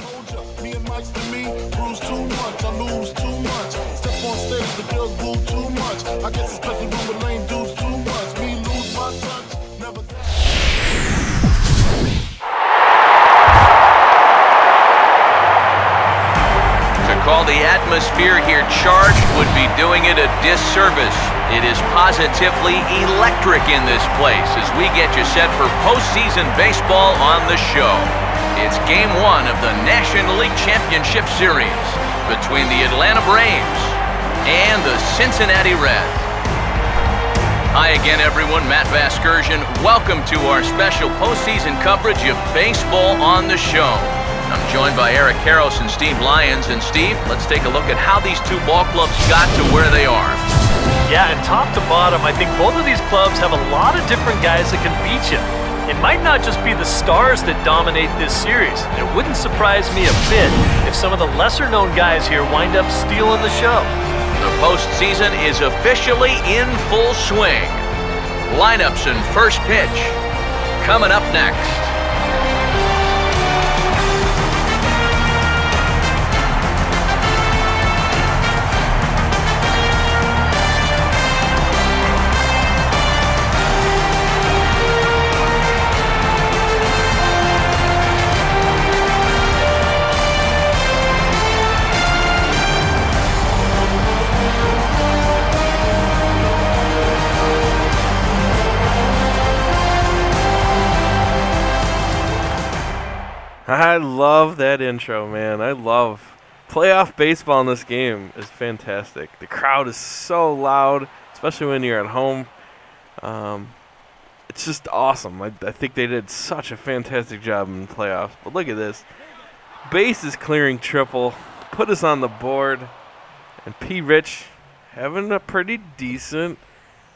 Hold ya, me and Mike's to me, bruise too much, I lose too much. Step on stage, the girls boo too much. I guess it's cause the room with lame dudes too much. Me lose my touch, never that. To call the atmosphere here charged would be doing it a disservice. It is positively electric in this place as we get you set for postseason baseball on the show. It's Game 1 of the National League Championship Series between the Atlanta Braves and the Cincinnati Reds. Hi again, everyone. Matt Vasgersian. Welcome to our special postseason coverage of baseball on the show. I'm joined by Eric Karros and Steve Lyons. And Steve, let's take a look at how these two ball clubs got to where they are. Yeah, and top to bottom, I think both of these clubs have a lot of different guys that can beat you. It might not just be the stars that dominate this series. It wouldn't surprise me a bit if some of the lesser-known guys here wind up stealing the show. The postseason is officially in full swing. Lineups and first pitch coming up next. I love that intro, man. I love playoff baseball in this game. Is fantastic. The crowd is so loud, especially when you're at home. It's just awesome. I think they did such a fantastic job in the playoffs. But look at this. Bases clearing triple. Put us on the board. And PRich having a pretty decent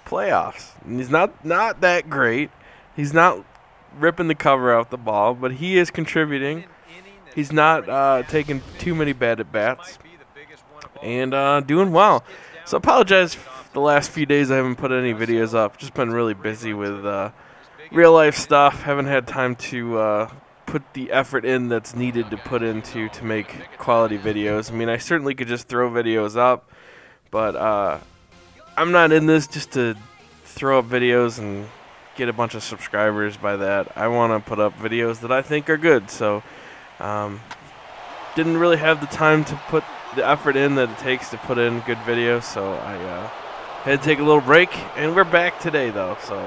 playoffs. And he's not that great. He's not ripping the cover out the ball, but he is contributing. He's not taking too many bad at-bats and doing well. So I apologize for the last few days I haven't put any videos up. Just been really busy with real-life stuff. Haven't had time to put the effort in that's needed to put into to make quality videos. I mean, I certainly could just throw videos up, but I'm not in this just to throw up videos and get a bunch of subscribers by that. I want to put up videos that I think are good, so didn't really have the time to put the effort in that it takes to put in good videos, so I had to take a little break, and we're back today though. So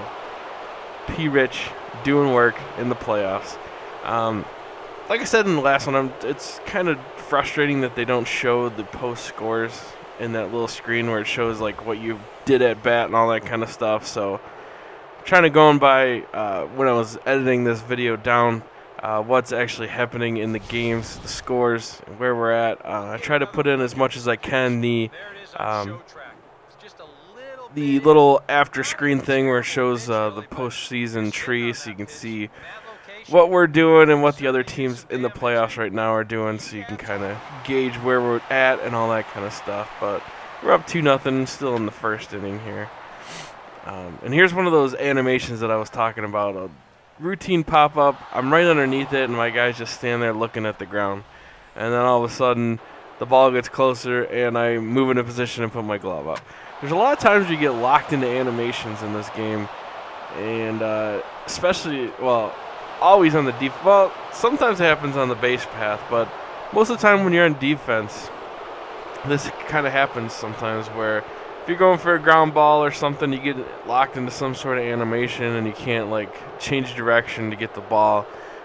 PRich doing work in the playoffs. Like I said in the last one, it's kind of frustrating that they don't show the post scores in that little screen where it shows like what you did at bat and all that kind of stuff. So trying to go on by when I was editing this video down what's actually happening in the games, the scores, and where we're at. I try to put in as much as I can the little after screen thing where it shows the postseason tree, so you can see what we're doing and what the other teams in the playoffs right now are doing, so you can kind of gauge where we're at and all that kind of stuff. But we're up 2-0, still in the first inning here. And here's one of those animations that I was talking about. A routine pop-up. I'm right underneath it, and my guys just stand there looking at the ground. And then all of a sudden, the ball gets closer, and I move into position and put my glove up. There's a lot of times you get locked into animations in this game. And especially, well, always on the defense. Well, sometimes it happens on the base path, but most of the time when you're on defense, this kind of happens sometimes where if you're going for a ground ball or something, you get locked into some sort of animation and you can't like change direction to get the ball.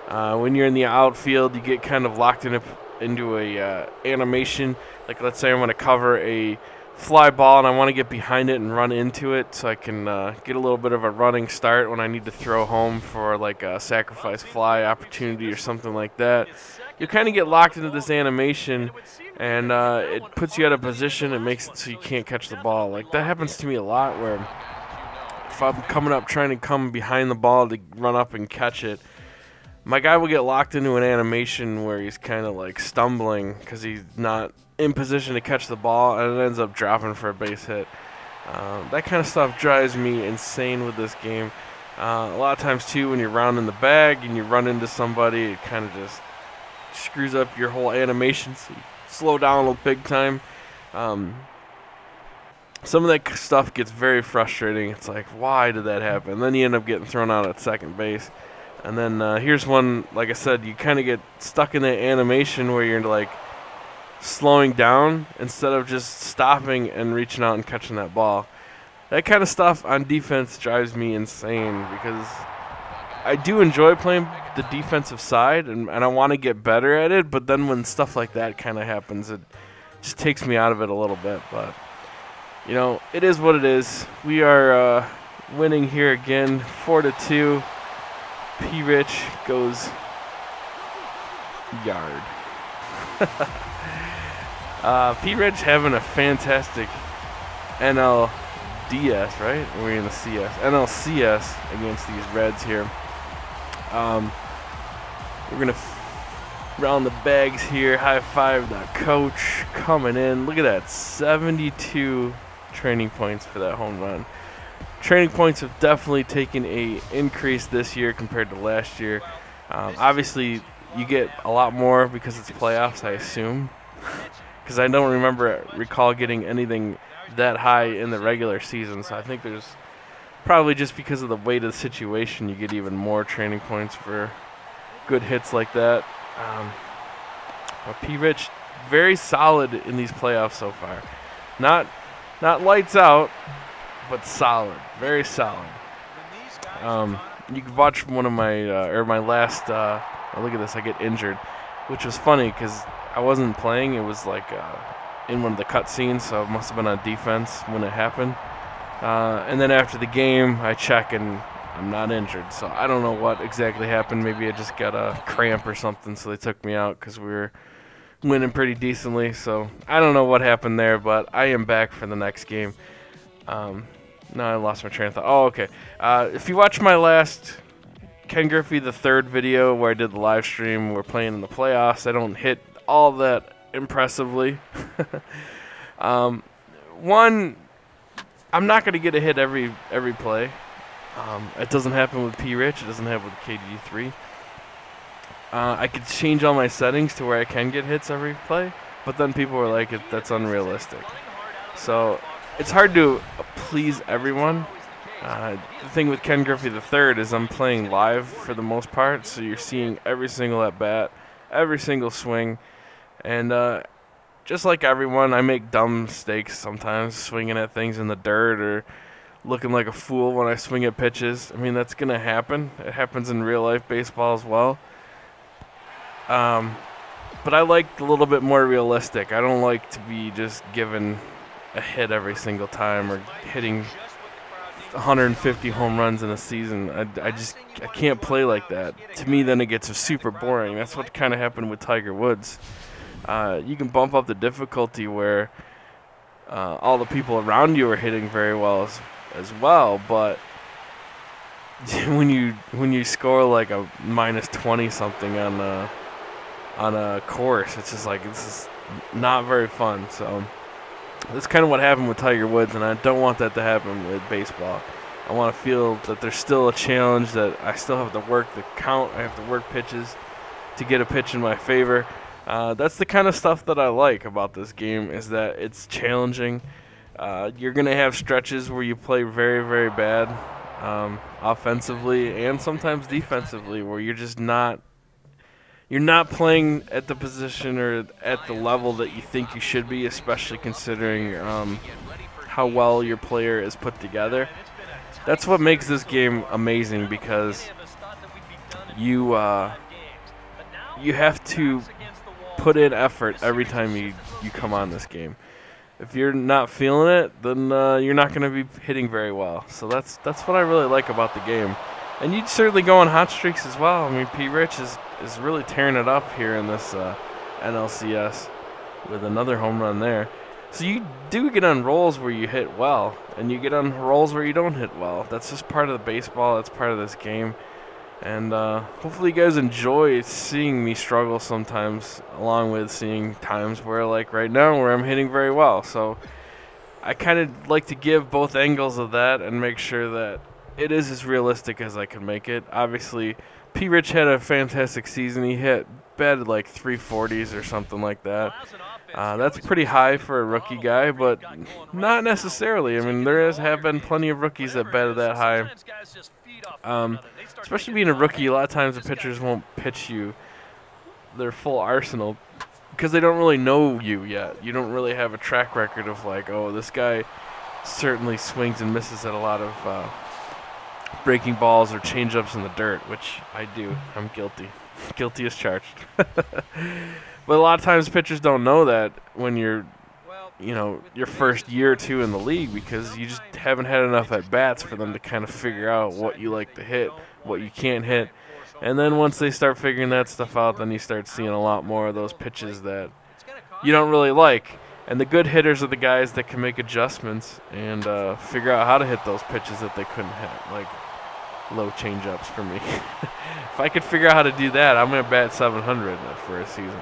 When you're in the outfield, you get kind of locked into a animation. Like let's say I want to cover a fly ball and I want to get behind it and run into it so I can get a little bit of a running start when I need to throw home for like a sacrifice fly opportunity or something like that. You kind of get locked into this animation, and it puts you out of position. It makes it so you can't catch the ball. Like that happens to me a lot where if I'm coming up trying to come behind the ball to run up and catch it, my guy will get locked into an animation where he's kind of like stumbling because he's not in position to catch the ball, and it ends up dropping for a base hit. That kind of stuff drives me insane with this game. A lot of times too, when you're rounding the bag and you run into somebody, it kind of just screws up your whole animation, so you slow down a big time. Some of that stuff gets very frustrating. It's like, why did that happen? And then you end up getting thrown out at second base. And then here's one, like I said, you kind of get stuck in that animation where you're like slowing down instead of just stopping and reaching out and catching that ball. That kind of stuff on defense drives me insane because I do enjoy playing the defensive side and I want to get better at it, but then when stuff like that kind of happens, it just takes me out of it a little bit. But, you know, it is what it is. We are winning here again, 4-2. PRich goes yard. PRich having a fantastic NLDS, right? We're in the CS. NLCS against these Reds here. We're going to round the bags here. High five the coach coming in. Look at that, 72 training points for that home run. Training points have definitely taken a increase this year compared to last year. Obviously, you get a lot more because it's playoffs, I assume. Because I don't recall getting anything that high in the regular season. So I think there's probably just because of the weight of the situation, you get even more training points for good hits like that. PRich, very solid in these playoffs so far. Not lights out, but solid, very solid. You can watch one of my my last. Oh, look at this! I get injured, which was funny because I wasn't playing. It was like in one of the cutscenes, so it must have been on defense when it happened. And then after the game, I check and I'm not injured. So I don't know what exactly happened. Maybe I just got a cramp or something, so they took me out because we were winning pretty decently. So I don't know what happened there, but I am back for the next game. No, I lost my train of thought. Oh, okay. If you watch my last Ken Griffey III video where I did the live stream, we're playing in the playoffs. I don't hit all that impressively. One, I'm not going to get a hit every play. It doesn't happen with PRich. It doesn't happen with KD3. I could change all my settings to where I can get hits every play, but then people were like, that's unrealistic. So it's hard to please everyone. The thing with Ken Griffey III is I'm playing live for the most part, so you're seeing every single at-bat, every single swing. And just like everyone, I make dumb mistakes sometimes, swinging at things in the dirt or looking like a fool when I swing at pitches. I mean, that's going to happen. It happens in real-life baseball as well. But I like a little bit more realistic. I don't like to be just given a hit every single time or hitting 150 home runs in a season. I can't play like that. To me, then it gets super boring. That's what kind of happened with Tiger Woods. You can bump up the difficulty where all the people around you are hitting very well as well, but when you score like a -20 something on a course, it's just like this is not very fun. So that's kind of what happened with Tiger Woods, and I don't want that to happen with baseball. I want to feel that there's still a challenge, that I still have to work the count, I have to work pitches to get a pitch in my favor. That's the kind of stuff that I like about this game, is that it's challenging. You're going to have stretches where you play very, very bad offensively and sometimes defensively, where you're just not playing at the position or at the level that you think you should be, especially considering how well your player is put together. That's what makes this game amazing, because you have to put in effort every time you come on this game. If you're not feeling it, then you're not going to be hitting very well. So that's what I really like about the game. And you'd certainly go on hot streaks as well. I mean, PRich is really tearing it up here in this NLCS with another home run there. So you do get on rolls where you hit well, and you get on rolls where you don't hit well. That's just part of the baseball. That's part of this game. And hopefully you guys enjoy seeing me struggle sometimes, along with seeing times where, like right now, where I'm hitting very well. So I kind of like to give both angles of that and make sure that it is as realistic as I can make it. Obviously, PRich had a fantastic season. He hit batted like 340s or something like that. That's pretty high for a rookie guy, but not necessarily. I mean, have been plenty of rookies that batted that high. Especially being a rookie, a lot of times the pitchers won't pitch you their full arsenal because they don't really know you yet. You don't really have a track record of like, oh, this guy certainly swings and misses at a lot of breaking balls or changeups in the dirt, which I do. I'm guilty. Guilty as charged. But a lot of times pitchers don't know that when you're, your first year or two in the league, because you just haven't had enough at-bats for them to kind of figure out what you like to hit, what you can't hit. And then once they start figuring that stuff out, then you start seeing a lot more of those pitches that you don't really like. And the good hitters are the guys that can make adjustments and figure out how to hit those pitches that they couldn't hit, like low changeups for me. If I could figure out how to do that, I'm going to bat 700 for a season.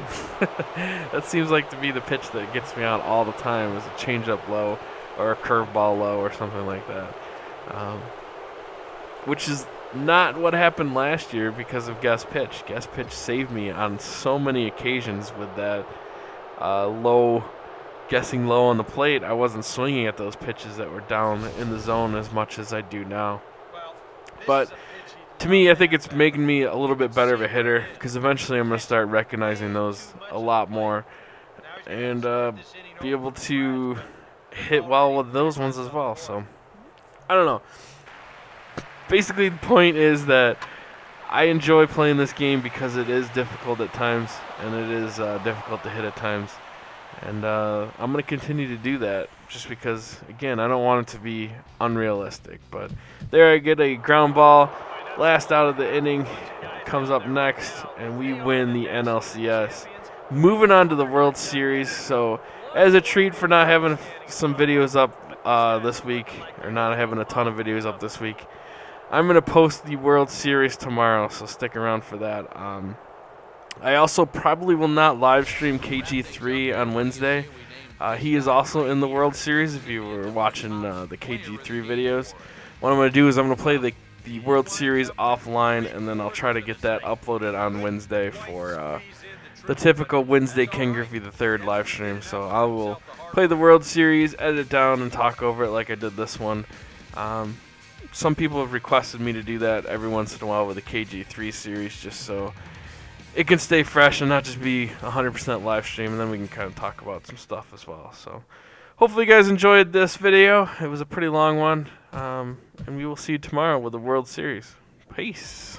That seems like to be the pitch that gets me out all the time, is a changeup low or a curveball low or something like that. Which is not what happened last year because of guest pitch. Guest pitch saved me on so many occasions with that guessing low on the plate. I wasn't swinging at those pitches that were down in the zone as much as I do now. But to me, I think it's making me a little bit better of a hitter, because eventually I'm going to start recognizing those a lot more and be able to hit well with those ones as well. So, I don't know. Basically, the point is that I enjoy playing this game because it is difficult at times, and it is difficult to hit at times. And I'm going to continue to do that just because, again, I don't want it to be unrealistic. But there I get a ground ball. Last out of the inning comes up next, and we win the NLCS. Moving on to the World Series. So as a treat for not having some videos up this week, or not having a ton of videos up this week, I'm going to post the World Series tomorrow, so stick around for that. I also probably will not live stream KG3 on Wednesday. He is also in the World Series if you were watching the KG3 videos. What I'm going to do is I'm going to play the World Series offline, and then I'll try to get that uploaded on Wednesday for the typical Wednesday Ken Griffey III live stream. So I will play the World Series, edit it down, and talk over it like I did this one. Some people have requested me to do that every once in a while with the KG3 series, just so it can stay fresh and not just be 100% live stream, and then we can kind of talk about some stuff as well. So hopefully you guys enjoyed this video. It was a pretty long one, and we will see you tomorrow with the World Series. Peace.